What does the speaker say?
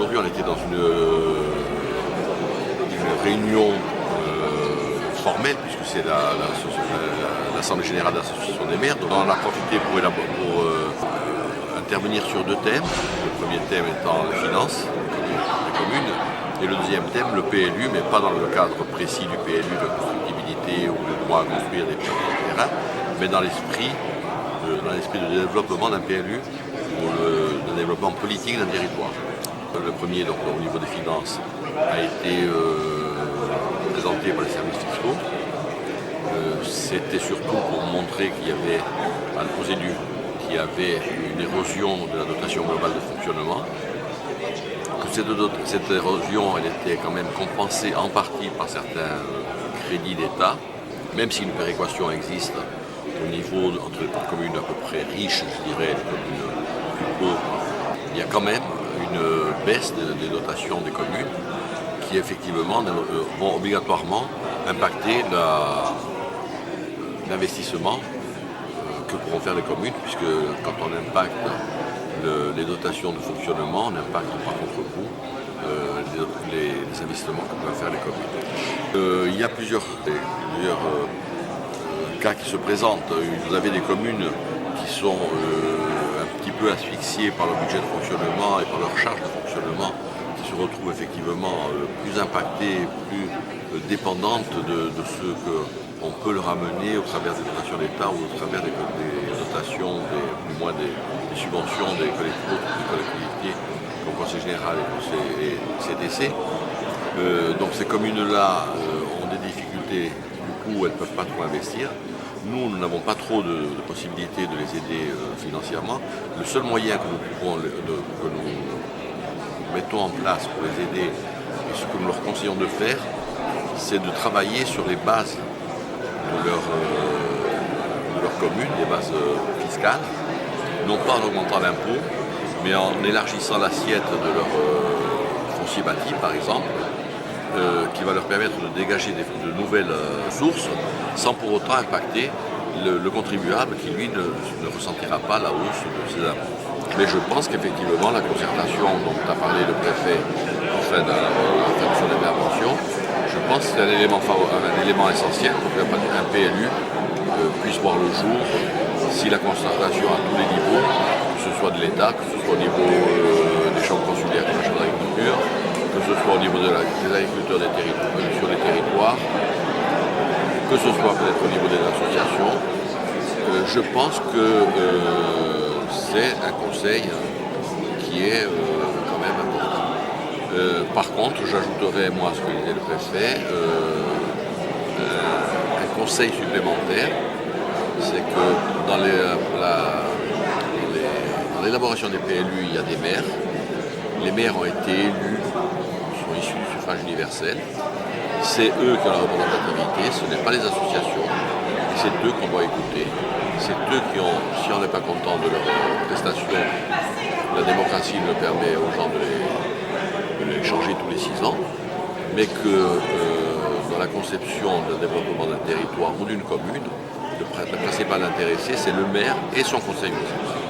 aujourd'hui, on était dans une réunion formelle, puisque c'est l'Assemblée générale de l'Association des maires. Donc on en a profité pour intervenir sur deux thèmes. Le premier thème étant les finances des communes, et le deuxième thème, le PLU, mais pas dans le cadre précis du PLU de constructibilité ou de droit à construire des terrains, mais dans l'esprit de développement d'un PLU ou de développement politique d'un territoire. Le premier, donc au niveau des finances, a été présenté par les services fiscaux. C'était surtout pour montrer qu'il y avait, à la procédure, qu'il y avait une érosion de la dotation globale de fonctionnement, que cette érosion elle était quand même compensée en partie par certains crédits d'État, même si une péréquation existe au niveau entre les communes à peu près riches, je dirais, les communes plus pauvres, il y a quand même une baisse des dotations des communes qui effectivement vont obligatoirement impacter l'investissement que pourront faire les communes, puisque quand on impacte les dotations de fonctionnement, on impacte par contre-coup les investissements que peuvent faire les communes. Il y a plusieurs cas qui se présentent. Vous avez des communes qui sont un petit peu asphyxiées par leur budget de fonctionnement et par leur charge de fonctionnement, qui se retrouvent effectivement plus impactées, plus dépendantes de ce qu'on peut leur amener au travers des dotations d'État ou au travers des dotations, du moins des subventions des collectivités, comme Conseil général et CDC. Donc ces communes-là ont des difficultés, du coup elles ne peuvent pas trop investir. Nous n'avons pas trop de possibilités de les aider financièrement. Le seul moyen que nous mettons en place pour les aider, et ce que nous leur conseillons de faire, c'est de travailler sur les bases de leur commune, les bases fiscales, non pas en augmentant l'impôt, mais en élargissant l'assiette de leur foncier bâti, par exemple, qui va leur permettre de dégager de nouvelles sources sans pour autant impacter le contribuable qui, lui, ne ressentira pas la hausse de ses impôts. Mais je pense qu'effectivement, la concertation dont a parlé le préfet en fin de son intervention, je pense que c'est un élément essentiel pour qu'un PLU puisse voir le jour si la concertation à tous les niveaux, que ce soit de l'État, que ce soit au niveau des chambres consulaires comme la chambre d'agriculture, que ce soit au niveau des agriculteurs sur les territoires, que ce soit peut-être au niveau des associations, je pense que c'est un conseil qui est quand même important. Par contre, j'ajouterais, moi, à ce que disait le préfet, un conseil supplémentaire, c'est que dans l'élaboration des PLU, il y a des maires. Les maires ont été élus, sont issus du suffrage universel. C'est eux qui ont la représentativité, ce n'est pas les associations. Et c'est eux qu'on doit écouter. C'est eux qui ont, si on n'est pas content de leur prestation, la démocratie le permet aux gens de les changer tous les 6 ans, mais que dans la conception d'un développement d'un territoire ou d'une commune, le principal intéressé, c'est le maire et son conseil municipal.